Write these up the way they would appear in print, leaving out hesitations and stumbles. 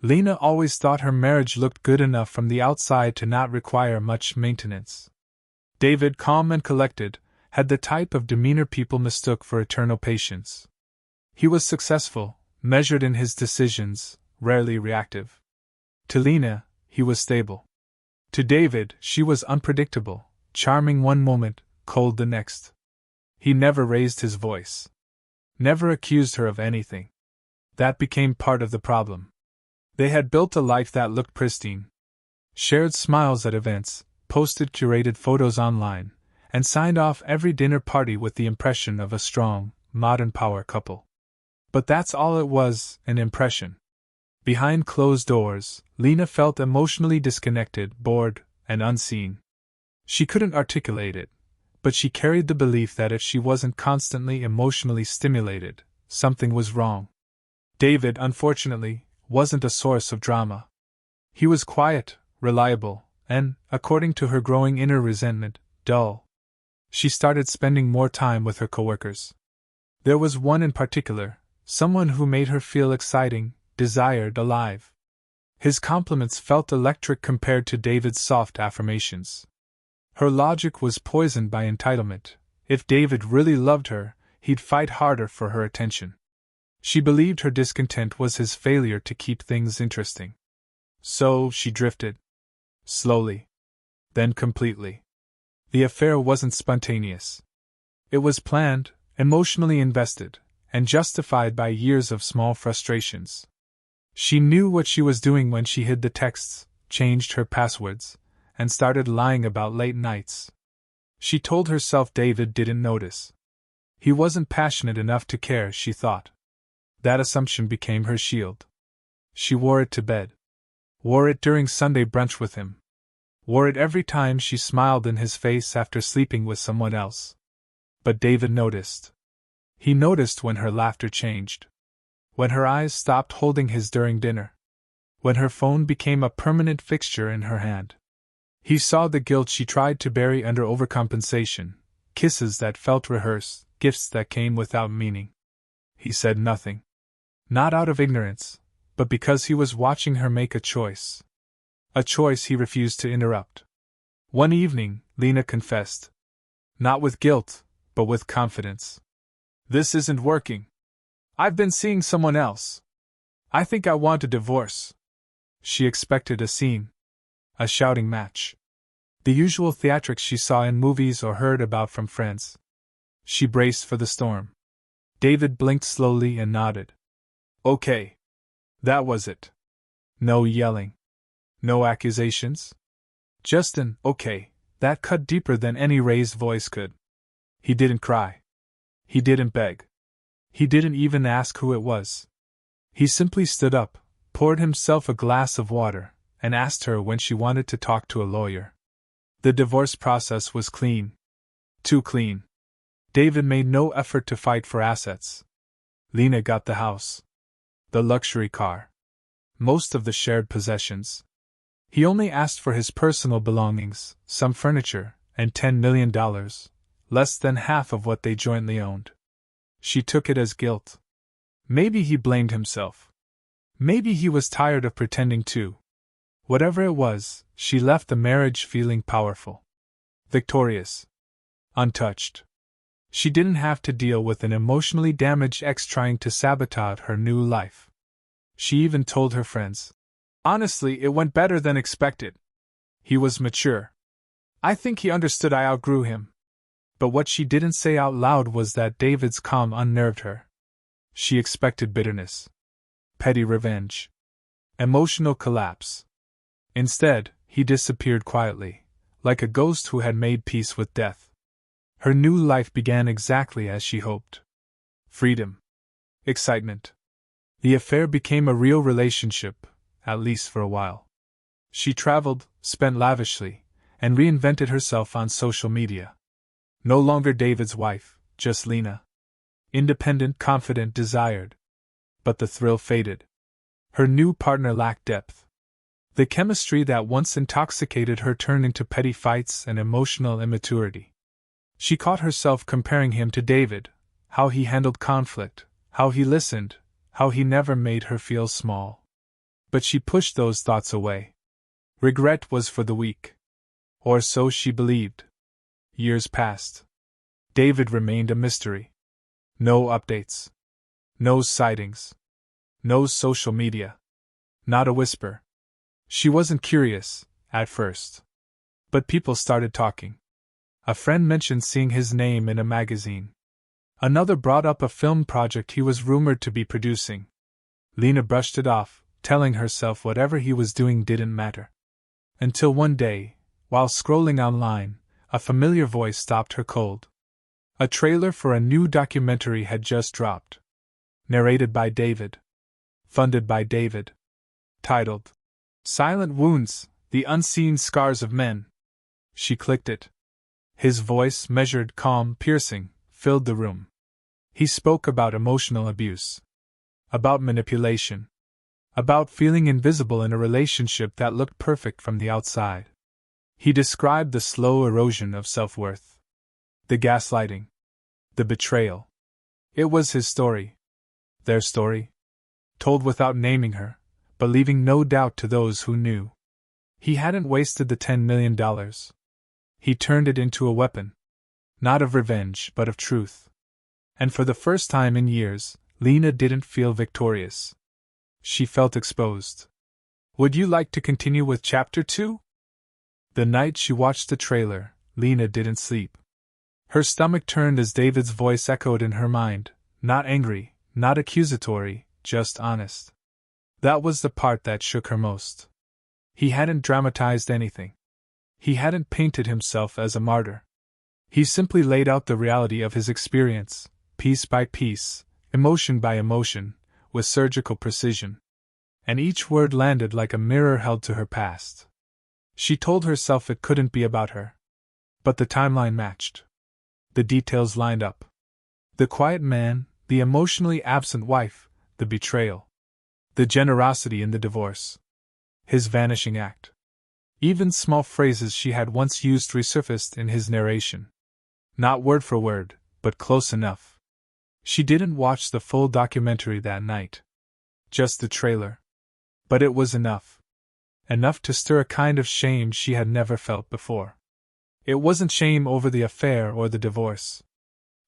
Lena always thought her marriage looked good enough from the outside to not require much maintenance. David, calm and collected, had the type of demeanor people mistook for eternal patience. He was successful, measured in his decisions, rarely reactive. To Lena, he was stable. To David, she was unpredictable, charming one moment, cold the next. He never raised his voice. Never accused her of anything. That became part of the problem. They had built a life that looked pristine. Shared smiles at events, posted curated photos online, and signed off every dinner party with the impression of a strong, modern power couple. But that's all it was, an impression. Behind closed doors, Lena felt emotionally disconnected, bored, and unseen. She couldn't articulate it, but she carried the belief that if she wasn't constantly emotionally stimulated, something was wrong. David, unfortunately, wasn't a source of drama. He was quiet, reliable, and, according to her growing inner resentment, dull. She started spending more time with her coworkers. There was one in particular, someone who made her feel exciting, desired, alive. His compliments felt electric compared to David's soft affirmations. Her logic was poisoned by entitlement. If David really loved her, he'd fight harder for her attention. She believed her discontent was his failure to keep things interesting. So she drifted. Slowly. Then completely. The affair wasn't spontaneous. It was planned, emotionally invested, and justified by years of small frustrations. She knew what she was doing when she hid the texts, changed her passwords, and started lying about late nights. She told herself David didn't notice. He wasn't passionate enough to care, she thought. That assumption became her shield. She wore it to bed. Wore it during Sunday brunch with him. Wore it every time she smiled in his face after sleeping with someone else. But David noticed. He noticed when her laughter changed. When her eyes stopped holding his during dinner. When her phone became a permanent fixture in her hand. He saw the guilt she tried to bury under overcompensation, kisses that felt rehearsed, gifts that came without meaning. He said nothing. Not out of ignorance, but because he was watching her make a choice. A choice he refused to interrupt. One evening, Lena confessed. Not with guilt, but with confidence. This isn't working. I've been seeing someone else. I think I want a divorce. She expected a scene. A shouting match. The usual theatrics she saw in movies or heard about from friends. She braced for the storm. David blinked slowly and nodded. Okay. That was it. No yelling. No accusations. Just an okay that cut deeper than any raised voice could. He didn't cry. He didn't beg. He didn't even ask who it was. He simply stood up, poured himself a glass of water, and asked her when she wanted to talk to a lawyer. The divorce process was clean. Too clean. David made no effort to fight for assets. Lena got the house. The luxury car. Most of the shared possessions. He only asked for his personal belongings, some furniture, and $10 million, less than half of what they jointly owned. She took it as guilt. Maybe he blamed himself. Maybe he was tired of pretending too. Whatever it was, she left the marriage feeling powerful. Victorious. Untouched. She didn't have to deal with an emotionally damaged ex trying to sabotage her new life. She even told her friends. Honestly, it went better than expected. He was mature. I think he understood I outgrew him. But what she didn't say out loud was that David's calm unnerved her. She expected bitterness. Petty revenge. Emotional collapse. Instead, he disappeared quietly, like a ghost who had made peace with death. Her new life began exactly as she hoped. Freedom. Excitement. The affair became a real relationship, at least for a while. She traveled, spent lavishly, and reinvented herself on social media. No longer David's wife, just Lena. Independent, confident, desired. But the thrill faded. Her new partner lacked depth. The chemistry that once intoxicated her turned into petty fights and emotional immaturity. She caught herself comparing him to David, how he handled conflict, how he listened, how he never made her feel small. But she pushed those thoughts away. Regret was for the weak. Or so she believed. Years passed. David remained a mystery. No updates. No sightings. No social media. Not a whisper. She wasn't curious, at first. But people started talking. A friend mentioned seeing his name in a magazine. Another brought up a film project he was rumored to be producing. Lena brushed it off, telling herself whatever he was doing didn't matter. Until one day, while scrolling online, a familiar voice stopped her cold. A trailer for a new documentary had just dropped. Narrated by David. Funded by David. Titled, Silent Wounds, The Unseen Scars of Men. She clicked it. His voice, measured, calm, piercing, filled the room. He spoke about emotional abuse. About manipulation. About feeling invisible in a relationship that looked perfect from the outside. He described the slow erosion of self-worth. The gaslighting. The betrayal. It was his story. Their story. Told without naming her, but leaving no doubt to those who knew. He hadn't wasted the $10 million. He turned it into a weapon. Not of revenge, but of truth. And for the first time in years, Lena didn't feel victorious. She felt exposed. Would you like to continue with Chapter 2? The night she watched the trailer, Lena didn't sleep. Her stomach turned as David's voice echoed in her mind, not angry, not accusatory, just honest. That was the part that shook her most. He hadn't dramatized anything. He hadn't painted himself as a martyr. He simply laid out the reality of his experience, piece by piece, emotion by emotion, with surgical precision. And each word landed like a mirror held to her past. She told herself it couldn't be about her. But the timeline matched. The details lined up. The quiet man, the emotionally absent wife, the betrayal. The generosity in the divorce. His vanishing act. Even small phrases she had once used resurfaced in his narration. Not word for word, but close enough. She didn't watch the full documentary that night. Just the trailer. But it was enough. Enough to stir a kind of shame she had never felt before. It wasn't shame over the affair or the divorce.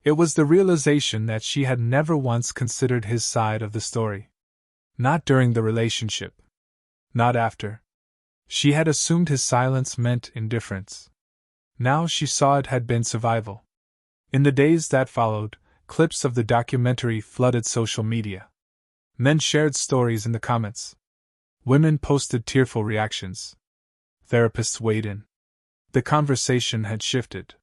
It was the realization that she had never once considered his side of the story. Not during the relationship. Not after. She had assumed his silence meant indifference. Now she saw it had been survival. In the days that followed, clips of the documentary flooded social media. Men shared stories in the comments. Women posted tearful reactions. Therapists weighed in. The conversation had shifted.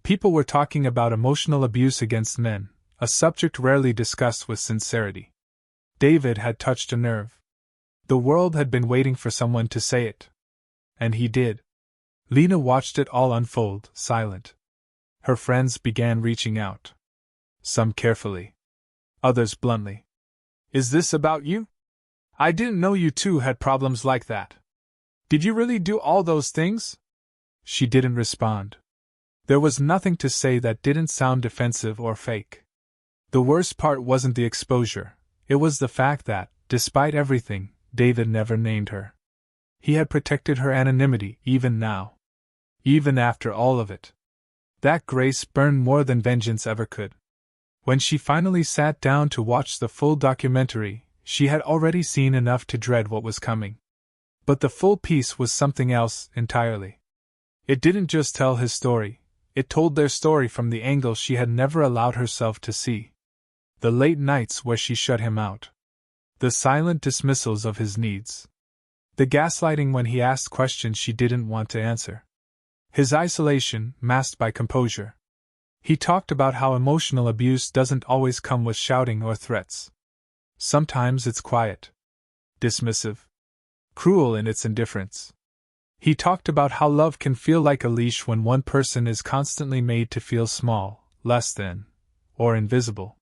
People were talking about emotional abuse against men, a subject rarely discussed with sincerity. David had touched a nerve. The world had been waiting for someone to say it. And he did. Lena watched it all unfold, silent. Her friends began reaching out. Some carefully. Others bluntly. Is this about you? I didn't know you two had problems like that. Did you really do all those things? She didn't respond. There was nothing to say that didn't sound defensive or fake. The worst part wasn't the exposure, it was the fact that, despite everything, David never named her. He had protected her anonymity even now. Even after all of it. That grace burned more than vengeance ever could. When she finally sat down to watch the full documentary, she had already seen enough to dread what was coming. But the full piece was something else entirely. It didn't just tell his story, it told their story from the angle she had never allowed herself to see. The late nights where she shut him out. The silent dismissals of his needs. The gaslighting when he asked questions she didn't want to answer. His isolation, masked by composure. He talked about how emotional abuse doesn't always come with shouting or threats. Sometimes it's quiet. Dismissive. Cruel in its indifference. He talked about how love can feel like a leash when one person is constantly made to feel small, less than, or invisible.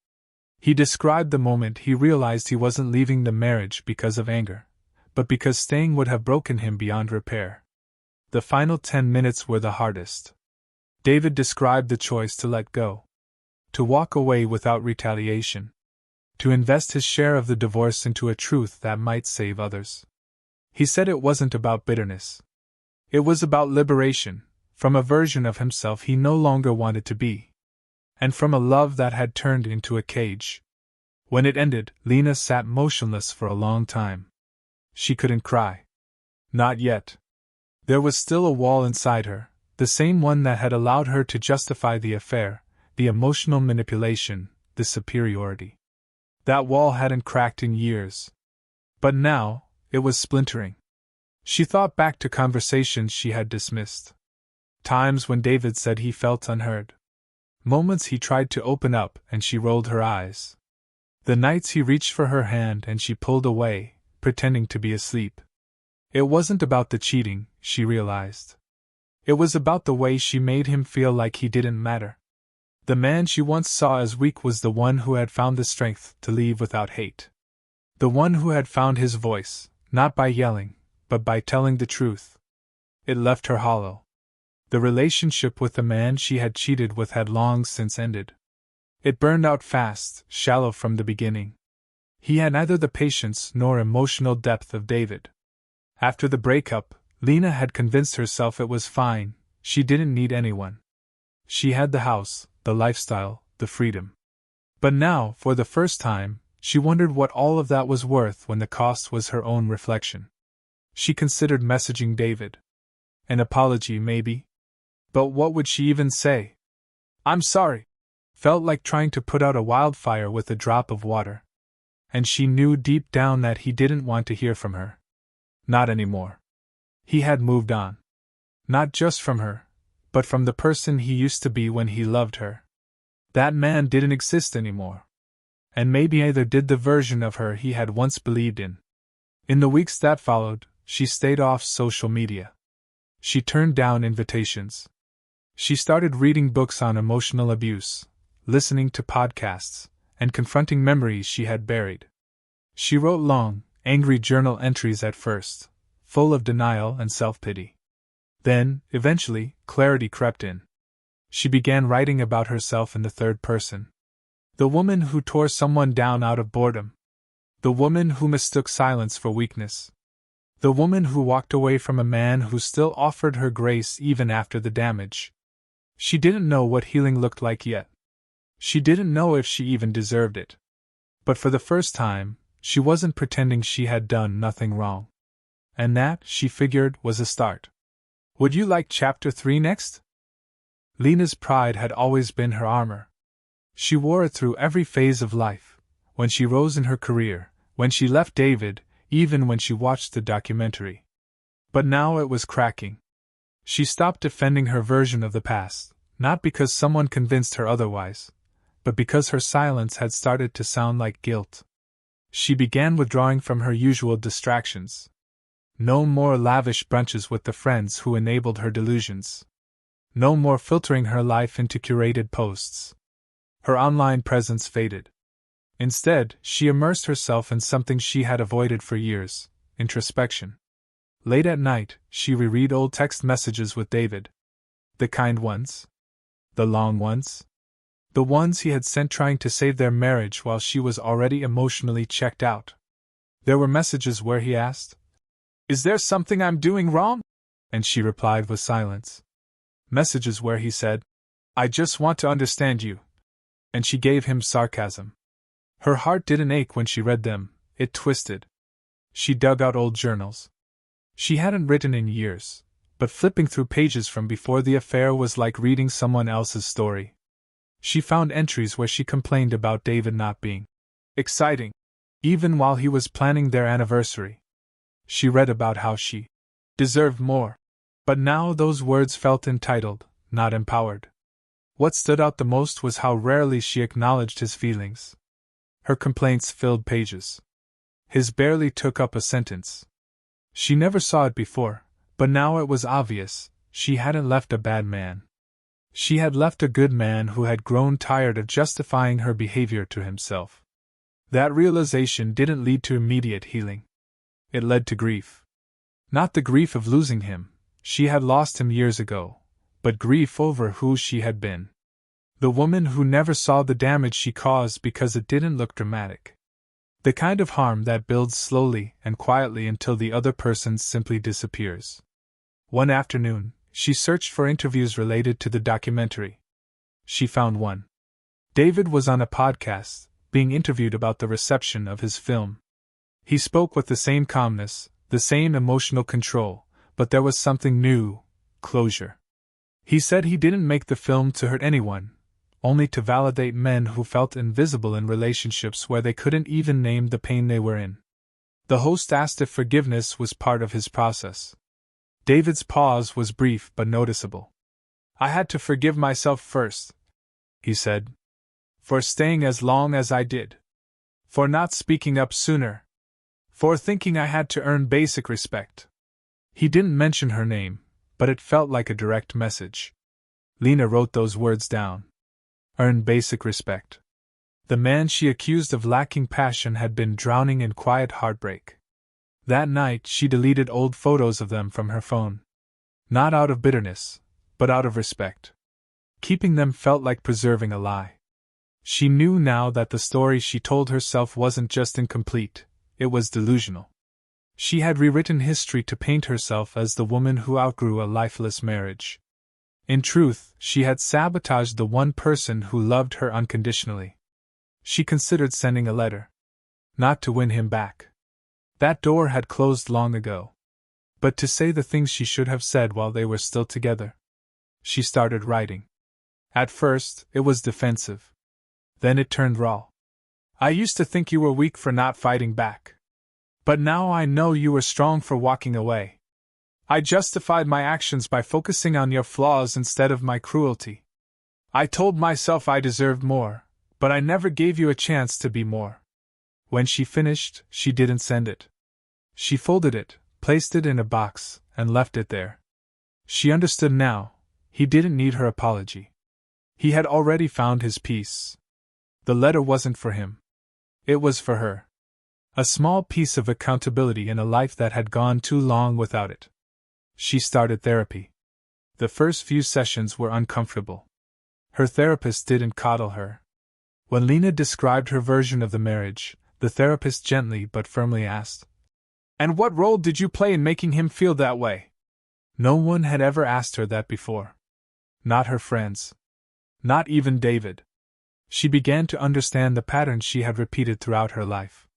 He described the moment he realized he wasn't leaving the marriage because of anger, but because staying would have broken him beyond repair. The final 10 minutes were the hardest. David described the choice to let go. To walk away without retaliation. To invest his share of the divorce into a truth that might save others. He said it wasn't about bitterness. It was about liberation, from a version of himself he no longer wanted to be. And from a love that had turned into a cage. When it ended, Lena sat motionless for a long time. She couldn't cry. Not yet. There was still a wall inside her, the same one that had allowed her to justify the affair, the emotional manipulation, the superiority. That wall hadn't cracked in years. But now, it was splintering. She thought back to conversations she had dismissed. Times when David said he felt unheard. Moments he tried to open up and she rolled her eyes. The nights he reached for her hand and she pulled away, pretending to be asleep. It wasn't about the cheating, she realized. It was about the way she made him feel like he didn't matter. The man she once saw as weak was the one who had found the strength to leave without hate. The one who had found his voice, not by yelling, but by telling the truth. It left her hollow. The relationship with the man she had cheated with had long since ended. It burned out fast, shallow from the beginning. He had neither the patience nor emotional depth of David. After the breakup, Lena had convinced herself it was fine, she didn't need anyone. She had the house, the lifestyle, the freedom. But now, for the first time, she wondered what all of that was worth when the cost was her own reflection. She considered messaging David. An apology, maybe? But what would she even say? "I'm sorry." Felt like trying to put out a wildfire with a drop of water. And she knew deep down that he didn't want to hear from her. Not anymore. He had moved on. Not just from her, but from the person he used to be when he loved her. That man didn't exist anymore. And maybe neither did the version of her he had once believed in. In the weeks that followed, she stayed off social media. She turned down invitations. She started reading books on emotional abuse, listening to podcasts, and confronting memories she had buried. She wrote long, angry journal entries at first, full of denial and self-pity. Then, eventually, clarity crept in. She began writing about herself in the third person. The woman who tore someone down out of boredom. The woman who mistook silence for weakness. The woman who walked away from a man who still offered her grace even after the damage. She didn't know what healing looked like yet. She didn't know if she even deserved it. But for the first time, she wasn't pretending she had done nothing wrong. And that, she figured, was a start. Would you like Chapter 3 next? Lena's pride had always been her armor. She wore it through every phase of life, when she rose in her career, when she left David, even when she watched the documentary. But now it was cracking. She stopped defending her version of the past, not because someone convinced her otherwise, but because her silence had started to sound like guilt. She began withdrawing from her usual distractions. No more lavish brunches with the friends who enabled her delusions. No more filtering her life into curated posts. Her online presence faded. Instead, she immersed herself in something she had avoided for years: introspection. Late at night, she reread old text messages with David. The kind ones? The long ones? The ones he had sent trying to save their marriage while she was already emotionally checked out. There were messages where he asked, "Is there something I'm doing wrong?" And she replied with silence. Messages where he said, "I just want to understand you." And she gave him sarcasm. Her heart didn't ache when she read them, it twisted. She dug out old journals. She hadn't written in years, but flipping through pages from before the affair was like reading someone else's story. She found entries where she complained about David not being exciting, even while he was planning their anniversary. She read about how she deserved more. But now those words felt entitled, not empowered. What stood out the most was how rarely she acknowledged his feelings. Her complaints filled pages. His barely took up a sentence. She never saw it before, but now it was obvious: she hadn't left a bad man. She had left a good man who had grown tired of justifying her behavior to himself. That realization didn't lead to immediate healing. It led to grief. Not the grief of losing him, she had lost him years ago, but grief over who she had been. The woman who never saw the damage she caused because it didn't look dramatic. The kind of harm that builds slowly and quietly until the other person simply disappears. One afternoon, she searched for interviews related to the documentary. She found one. David was on a podcast, being interviewed about the reception of his film. He spoke with the same calmness, the same emotional control, but there was something new: closure. He said he didn't make the film to hurt anyone, only to validate men who felt invisible in relationships where they couldn't even name the pain they were in. The host asked if forgiveness was part of his process. David's pause was brief but noticeable. "I had to forgive myself first," he said. "For staying as long as I did. For not speaking up sooner. For thinking I had to earn basic respect." He didn't mention her name, but it felt like a direct message. Lena wrote those words down. Earn basic respect. The man she accused of lacking passion had been drowning in quiet heartbreak. That night she deleted old photos of them from her phone. Not out of bitterness, but out of respect. Keeping them felt like preserving a lie. She knew now that the story she told herself wasn't just incomplete, it was delusional. She had rewritten history to paint herself as the woman who outgrew a lifeless marriage. In truth, she had sabotaged the one person who loved her unconditionally. She considered sending a letter. Not to win him back. That door had closed long ago. But to say the things she should have said while they were still together. She started writing. At first, it was defensive. Then it turned raw. "I used to think you were weak for not fighting back. But now I know you were strong for walking away. I justified my actions by focusing on your flaws instead of my cruelty. I told myself I deserved more, but I never gave you a chance to be more." When she finished, she didn't send it. She folded it, placed it in a box, and left it there. She understood now. He didn't need her apology. He had already found his peace. The letter wasn't for him. It was for her. A small piece of accountability in a life that had gone too long without it. She started therapy. The first few sessions were uncomfortable. Her therapist didn't coddle her. When Lena described her version of the marriage, the therapist gently but firmly asked, "And what role did you play in making him feel that way?" No one had ever asked her that before. Not her friends. Not even David. She began to understand the patterns she had repeated throughout her life.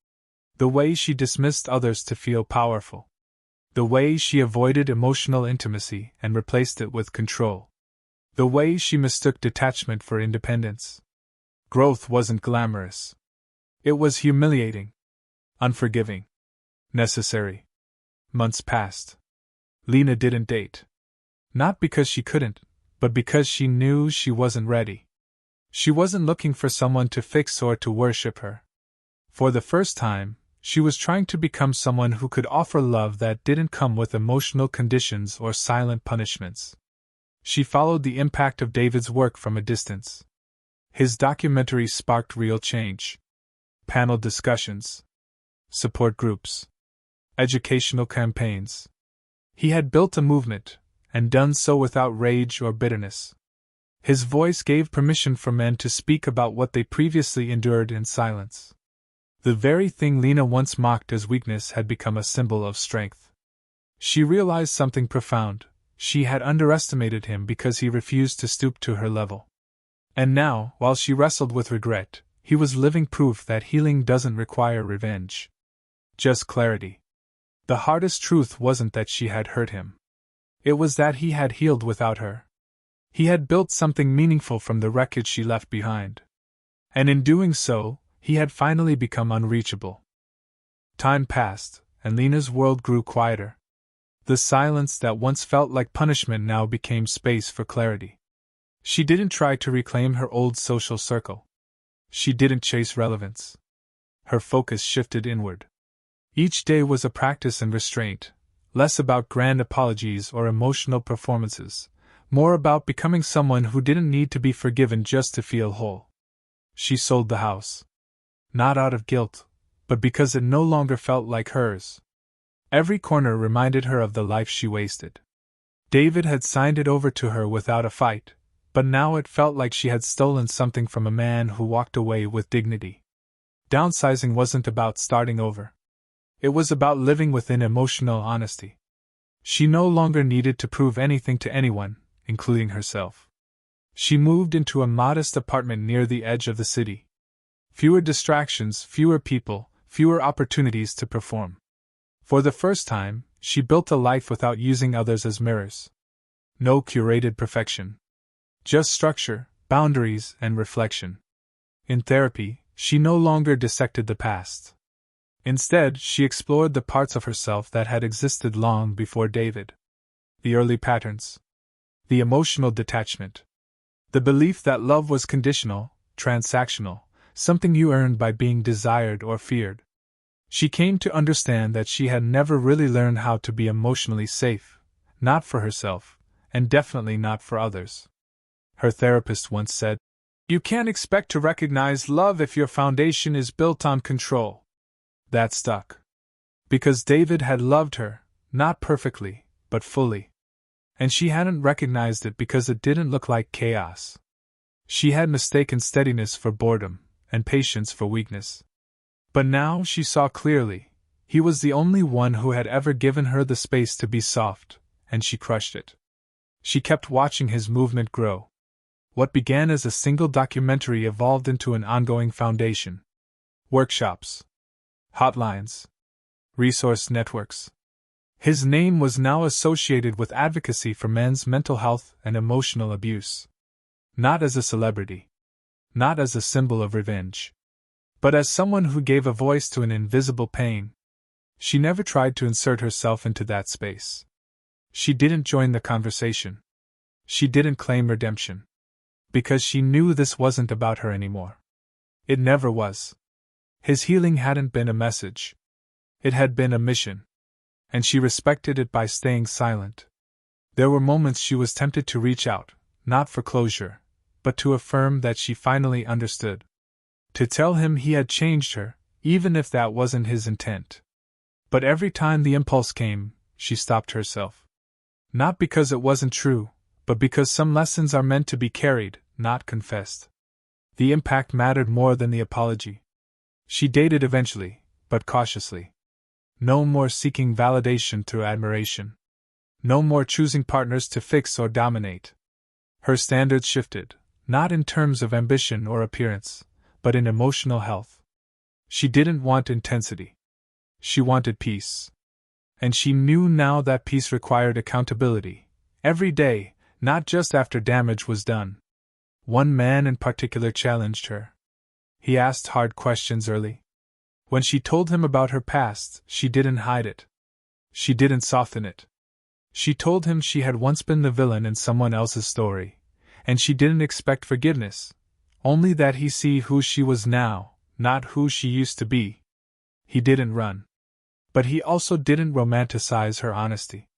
The way she dismissed others to feel powerful. The way she avoided emotional intimacy and replaced it with control. The way she mistook detachment for independence. Growth wasn't glamorous. It was humiliating. Unforgiving. Necessary. Months passed. Lena didn't date. Not because she couldn't, but because she knew she wasn't ready. She wasn't looking for someone to fix or to worship her. For the first time, she was trying to become someone who could offer love that didn't come with emotional conditions or silent punishments. She followed the impact of David's work from a distance. His documentary sparked real change. Panel discussions. Support groups. Educational campaigns. He had built a movement, and done so without rage or bitterness. His voice gave permission for men to speak about what they previously endured in silence. The very thing Lena once mocked as weakness had become a symbol of strength. She realized something profound. She had underestimated him because he refused to stoop to her level. And now, while she wrestled with regret, he was living proof that healing doesn't require revenge. Just clarity. The hardest truth wasn't that she had hurt him. It was that he had healed without her. He had built something meaningful from the wreckage she left behind. And in doing so, he had finally become unreachable. Time passed, and Lena's world grew quieter. The silence that once felt like punishment now became space for clarity. She didn't try to reclaim her old social circle. She didn't chase relevance. Her focus shifted inward. Each day was a practice in restraint, less about grand apologies or emotional performances, more about becoming someone who didn't need to be forgiven just to feel whole. She sold the house. Not out of guilt, but because it no longer felt like hers. Every corner reminded her of the life she wasted. David had signed it over to her without a fight, but now it felt like she had stolen something from a man who walked away with dignity. Downsizing wasn't about starting over. It was about living within emotional honesty. She no longer needed to prove anything to anyone, including herself. She moved into a modest apartment near the edge of the city. Fewer distractions, fewer people, fewer opportunities to perform. For the first time, she built a life without using others as mirrors. No curated perfection. Just structure, boundaries, and reflection. In therapy, she no longer dissected the past. Instead, she explored the parts of herself that had existed long before David. The early patterns. The emotional detachment. The belief that love was conditional, transactional, something you earned by being desired or feared. She came to understand that she had never really learned how to be emotionally safe, not for herself, and definitely not for others. Her therapist once said, "You can't expect to recognize love if your foundation is built on control." That stuck. Because David had loved her, not perfectly, but fully. And she hadn't recognized it because it didn't look like chaos. She had mistaken steadiness for boredom, and patience for weakness. But now she saw clearly. He was the only one who had ever given her the space to be soft, and she crushed it. She kept watching his movement grow. What began as a single documentary evolved into an ongoing foundation. Workshops. Hotlines. Resource networks. His name was now associated with advocacy for men's mental health and emotional abuse. Not as a celebrity. Not as a symbol of revenge. But as someone who gave a voice to an invisible pain. She never tried to insert herself into that space. She didn't join the conversation. She didn't claim redemption. Because she knew this wasn't about her anymore. It never was. His healing hadn't been a message. It had been a mission. And she respected it by staying silent. There were moments she was tempted to reach out, not for closure, but to affirm that she finally understood. To tell him he had changed her, even if that wasn't his intent. But every time the impulse came, she stopped herself. Not because it wasn't true, but because some lessons are meant to be carried, not confessed. The impact mattered more than the apology. She dated eventually, but cautiously. No more seeking validation through admiration. No more choosing partners to fix or dominate. Her standards shifted, not in terms of ambition or appearance, but in emotional health. She didn't want intensity. She wanted peace. And she knew now that peace required accountability. Every day, not just after damage was done. One man in particular challenged her. He asked hard questions early. When she told him about her past, she didn't hide it. She didn't soften it. She told him she had once been the villain in someone else's story, and she didn't expect forgiveness, only that he see who she was now, not who she used to be. He didn't run. But he also didn't romanticize her honesty.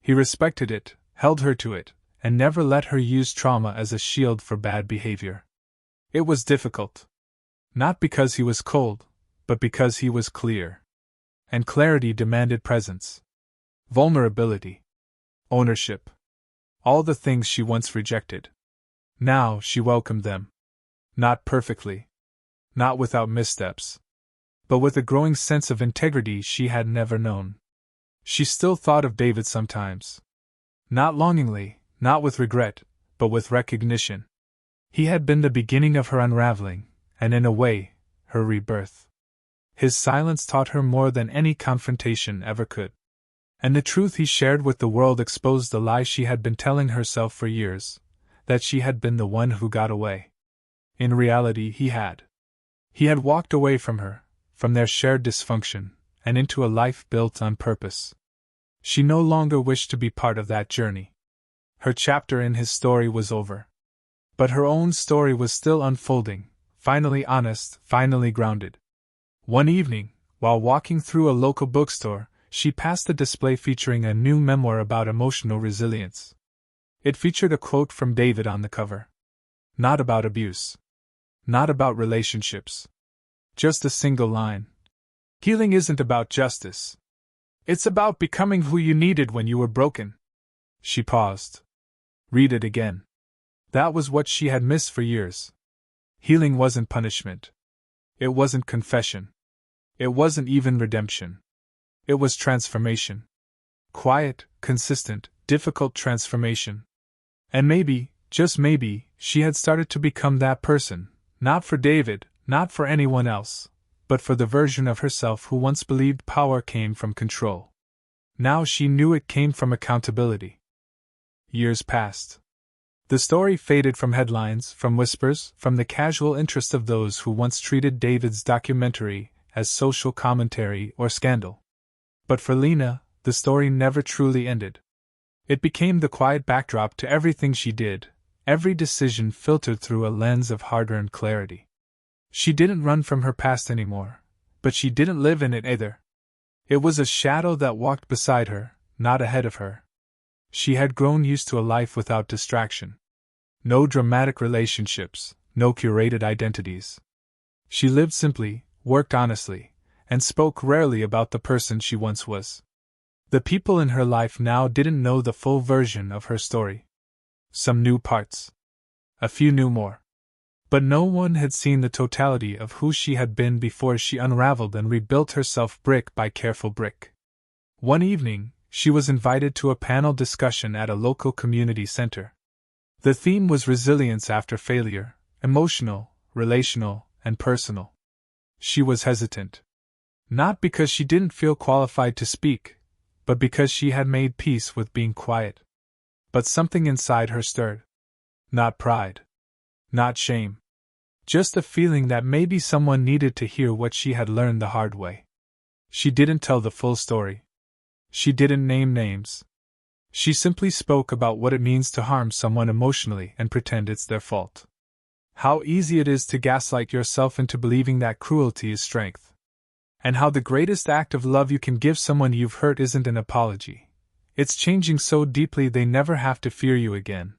He respected it, held her to it, and never let her use trauma as a shield for bad behavior. It was difficult. Not because he was cold, but because he was clear. And clarity demanded presence. Vulnerability. Ownership. All the things she once rejected. Now she welcomed them. Not perfectly. Not without missteps. But with a growing sense of integrity she had never known. She still thought of David sometimes. Not longingly, not with regret, but with recognition. He had been the beginning of her unraveling, and in a way, her rebirth. His silence taught her more than any confrontation ever could. And the truth he shared with the world exposed the lie she had been telling herself for years, that she had been the one who got away. In reality, he had. He had walked away from her, from their shared dysfunction, and into a life built on purpose. She no longer wished to be part of that journey. Her chapter in his story was over. But her own story was still unfolding, finally honest, finally grounded. One evening, while walking through a local bookstore, she passed a display featuring a new memoir about emotional resilience. It featured a quote from David on the cover. Not about abuse. Not about relationships. Just a single line. Healing isn't about justice. It's about becoming who you needed when you were broken. She paused. Read it again. That was what she had missed for years. Healing wasn't punishment. It wasn't confession. It wasn't even redemption. It was transformation. Quiet, consistent, difficult transformation. And maybe, just maybe, she had started to become that person, not for David, not for anyone else, but for the version of herself who once believed power came from control. Now she knew it came from accountability. Years passed. The story faded from headlines, from whispers, from the casual interest of those who once treated David's documentary as social commentary or scandal. But for Lena, the story never truly ended. It became the quiet backdrop to everything she did, every decision filtered through a lens of hard-earned clarity. She didn't run from her past anymore, but she didn't live in it either. It was a shadow that walked beside her, not ahead of her. She had grown used to a life without distraction. No dramatic relationships, no curated identities. She lived simply, worked honestly, and spoke rarely about the person she once was. The people in her life now didn't know the full version of her story. Some knew parts. A few knew more. But no one had seen the totality of who she had been before she unraveled and rebuilt herself brick by careful brick. One evening, she was invited to a panel discussion at a local community center. The theme was resilience after failure, emotional, relational, and personal. She was hesitant. Not because she didn't feel qualified to speak, but because she had made peace with being quiet. But something inside her stirred. Not pride. Not shame. Just a feeling that maybe someone needed to hear what she had learned the hard way. She didn't tell the full story. She didn't name names. She simply spoke about what it means to harm someone emotionally and pretend it's their fault. How easy it is to gaslight yourself into believing that cruelty is strength. And how the greatest act of love you can give someone you've hurt isn't an apology. It's changing so deeply they never have to fear you again.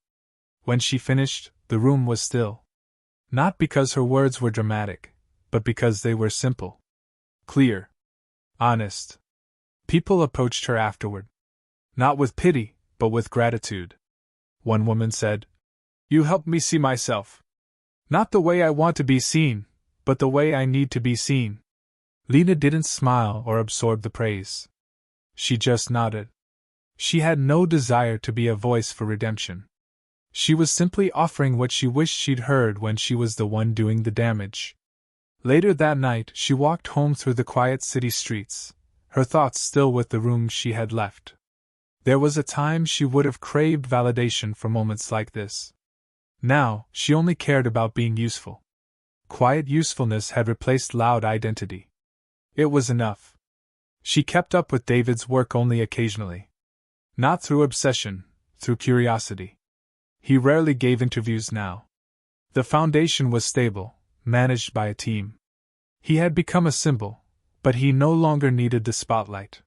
When she finished, the room was still. Not because her words were dramatic, but because they were simple. Clear. Honest. People approached her afterward. Not with pity, but with gratitude. One woman said, "You helped me see myself. Not the way I want to be seen, but the way I need to be seen." Lena didn't smile or absorb the praise. She just nodded. She had no desire to be a voice for redemption. She was simply offering what she wished she'd heard when she was the one doing the damage. Later that night, she walked home through the quiet city streets, her thoughts still with the room she had left. There was a time she would have craved validation for moments like this. Now, she only cared about being useful. Quiet usefulness had replaced loud identity. It was enough. She kept up with David's work only occasionally. Not through obsession, through curiosity. He rarely gave interviews now. The foundation was stable, managed by a team. He had become a symbol, but he no longer needed the spotlight.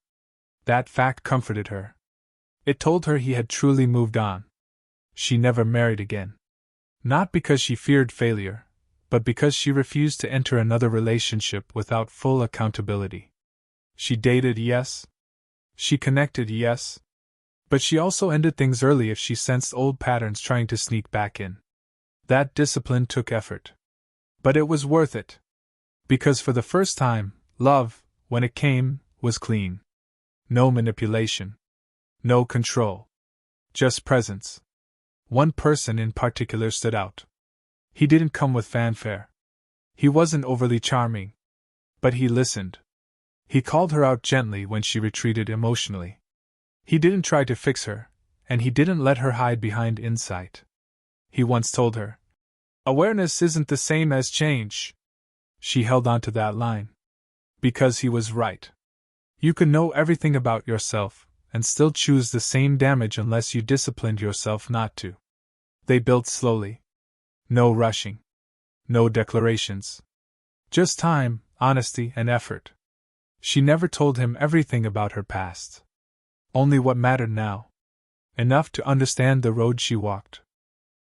That fact comforted her. It told her he had truly moved on. She never married again. Not because she feared failure, but because she refused to enter another relationship without full accountability. She dated, yes. She connected, yes. But she also ended things early if she sensed old patterns trying to sneak back in. That discipline took effort. But it was worth it. Because for the first time, love, when it came, was clean. No manipulation. No control. Just presence. One person in particular stood out. He didn't come with fanfare. He wasn't overly charming. But he listened. He called her out gently when she retreated emotionally. He didn't try to fix her, and he didn't let her hide behind insight. He once told her, "Awareness isn't the same as change." She held on to that line. Because he was right. You can know everything about yourself, and still choose the same damage unless you disciplined yourself not to. They built slowly. No rushing. No declarations. Just time, honesty, and effort. She never told him everything about her past. Only what mattered now. Enough to understand the road she walked.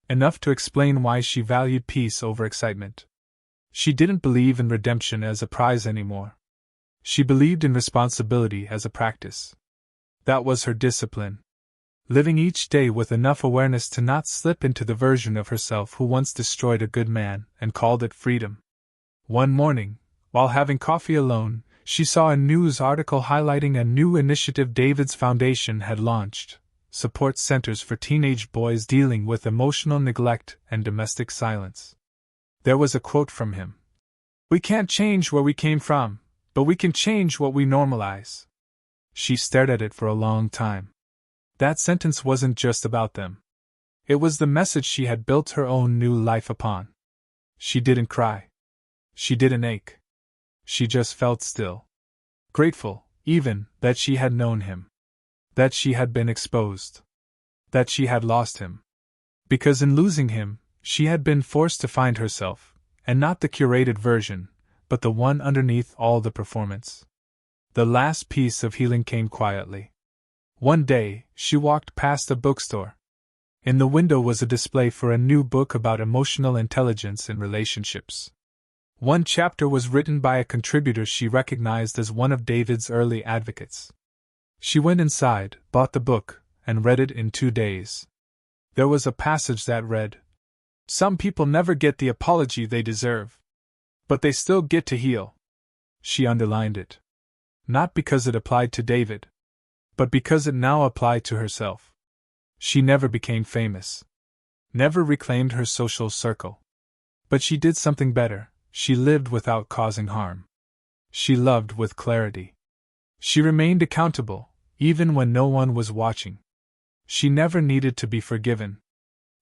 Enough to explain why she valued peace over excitement. She didn't believe in redemption as a prize anymore. She believed in responsibility as a practice. That was her discipline. Living each day with enough awareness to not slip into the version of herself who once destroyed a good man and called it freedom. One morning, While having coffee alone, she saw a news article highlighting a new initiative David's foundation had launched: support centers for teenage boys dealing with emotional neglect and domestic silence. There was a quote from him: "We can't change where we came from, but we can change what we normalize." She stared at it for a long time. That sentence wasn't just about them. It was the message she had built her own new life upon. She didn't cry. She didn't ache. She just felt still. Grateful, even, that she had known him. That she had been exposed. That she had lost him. Because in losing him, she had been forced to find herself, and not the curated version, but the one underneath all the performance. The last piece of healing came quietly. One day, she walked past a bookstore. In the window was a display for a new book about emotional intelligence in relationships. One chapter was written by a contributor she recognized as one of David's early advocates. She went inside, bought the book, and read it in 2 days. There was a passage that read, "Some people never get the apology they deserve, but they still get to heal." She underlined it. Not because it applied to David, but because it now applied to herself. She never became famous. Never reclaimed her social circle. But she did something better: she lived without causing harm. She loved with clarity. She remained accountable, even when no one was watching. She never needed to be forgiven.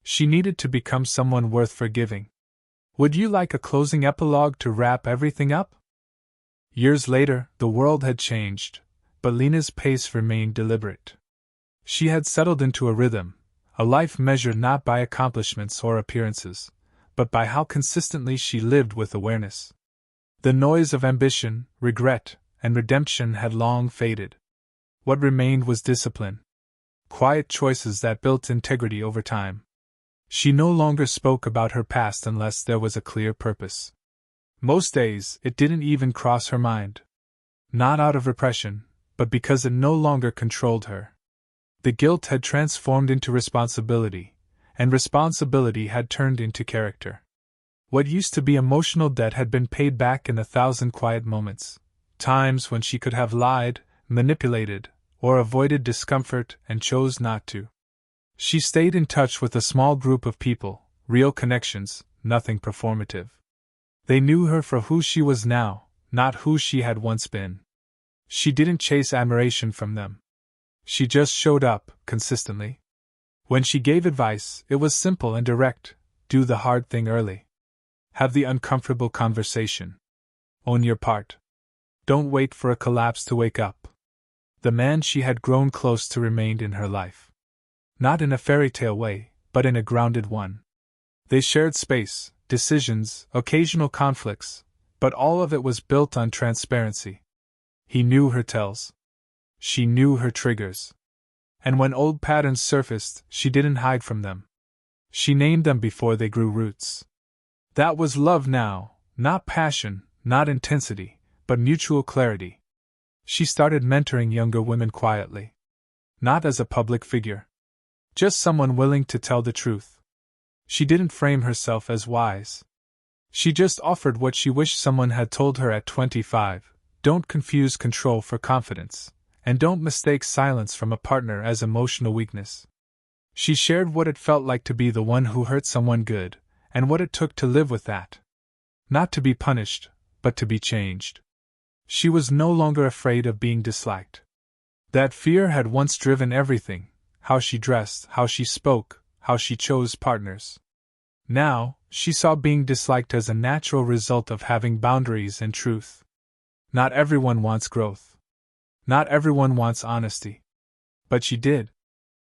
She needed to become someone worth forgiving. Would you like a closing epilogue to wrap everything up? Years later, the world had changed, but Lena's pace remained deliberate. She had settled into a rhythm, a life measured not by accomplishments or appearances, but by how consistently she lived with awareness. The noise of ambition, regret, and redemption had long faded. What remained was discipline. Quiet choices that built integrity over time. She no longer spoke about her past unless there was a clear purpose. Most days, it didn't even cross her mind. Not out of repression, but because it no longer controlled her. The guilt had transformed into responsibility, and responsibility had turned into character. What used to be emotional debt had been paid back in 1,000 quiet moments, times when she could have lied, manipulated, or avoided discomfort and chose not to. She stayed in touch with a small group of people, real connections, nothing performative. They knew her for who she was now, not who she had once been. She didn't chase admiration from them. She just showed up, consistently. When she gave advice, it was simple and direct: do the hard thing early. Have the uncomfortable conversation. Own your part. Don't wait for a collapse to wake up. The man she had grown close to remained in her life. Not in a fairy tale way, but in a grounded one. They shared space, decisions, occasional conflicts, but all of it was built on transparency. He knew her tells. She knew her triggers. And when old patterns surfaced, she didn't hide from them. She named them before they grew roots. That was love now, not passion, not intensity, but mutual clarity. She started mentoring younger women quietly. Not as a public figure. Just someone willing to tell the truth. She didn't frame herself as wise. She just offered what she wished someone had told her at 25: don't confuse control for confidence. And don't mistake silence from a partner as emotional weakness. She shared what it felt like to be the one who hurt someone good, and what it took to live with that. Not to be punished, but to be changed. She was no longer afraid of being disliked. That fear had once driven everything: how she dressed, how she spoke, how she chose partners. Now, she saw being disliked as a natural result of having boundaries and truth. Not everyone wants growth. Not everyone wants honesty. But she did.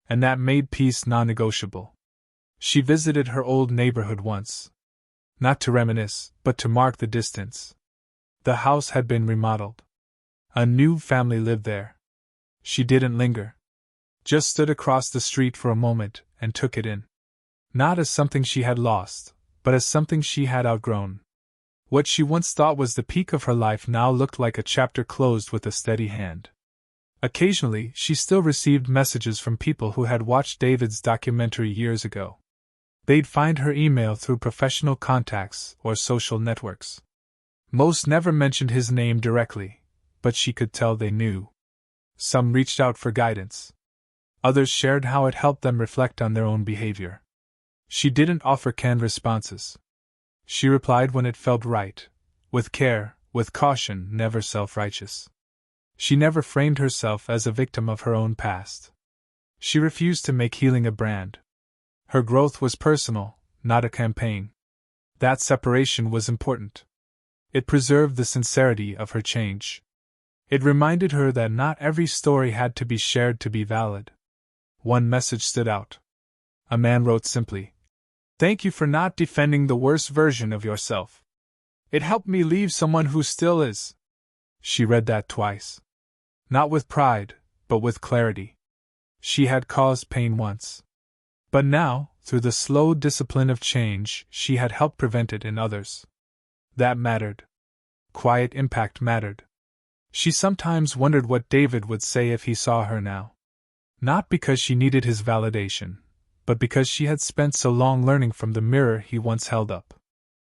And that made peace non-negotiable. She visited her old neighborhood once. Not to reminisce, but to mark the distance. The house had been remodeled. A new family lived there. She didn't linger. Just stood across the street for a moment and took it in. Not as something she had lost, but as something she had outgrown. What she once thought was the peak of her life now looked like a chapter closed with a steady hand. Occasionally, she still received messages from people who had watched David's documentary years ago. They'd find her email through professional contacts or social networks. Most never mentioned his name directly, but she could tell they knew. Some reached out for guidance. Others shared how it helped them reflect on their own behavior. She didn't offer canned responses. She replied when it felt right, with care, with caution, never self-righteous. She never framed herself as a victim of her own past. She refused to make healing a brand. Her growth was personal, not a campaign. That separation was important. It preserved the sincerity of her change. It reminded her that not every story had to be shared to be valid. One message stood out. A man wrote simply, "Thank you for not defending the worst version of yourself. It helped me leave someone who still is." She read that twice. Not with pride, but with clarity. She had caused pain once. But now, through the slow discipline of change, she had helped prevent it in others. That mattered. Quiet impact mattered. She sometimes wondered what David would say if he saw her now. Not because she needed his validation, but because she had spent so long learning from the mirror he once held up.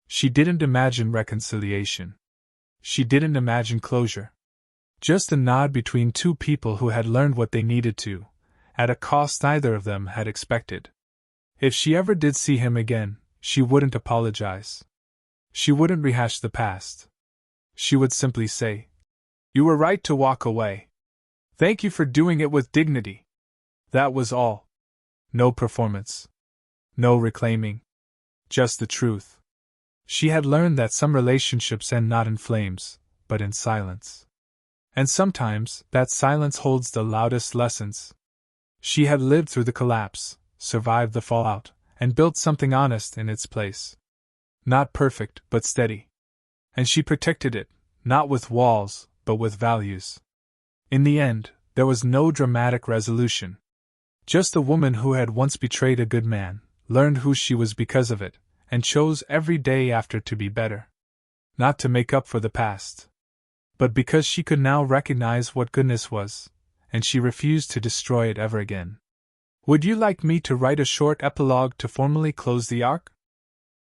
She didn't imagine reconciliation. She didn't imagine closure. Just a nod between two people who had learned what they needed to, at a cost neither of them had expected. If she ever did see him again, she wouldn't apologize. She wouldn't rehash the past. She would simply say, "You were right to walk away. Thank you for doing it with dignity." That was all. No performance. No reclaiming. Just the truth. She had learned that some relationships end not in flames, but in silence. And sometimes, that silence holds the loudest lessons. She had lived through the collapse, survived the fallout, and built something honest in its place. Not perfect, but steady. And she protected it, not with walls, but with values. In the end, there was no dramatic resolution. Just a woman who had once betrayed a good man, learned who she was because of it, and chose every day after to be better. Not to make up for the past, but because she could now recognize what goodness was, and she refused to destroy it ever again. Would you like me to write a short epilogue to formally close the arc?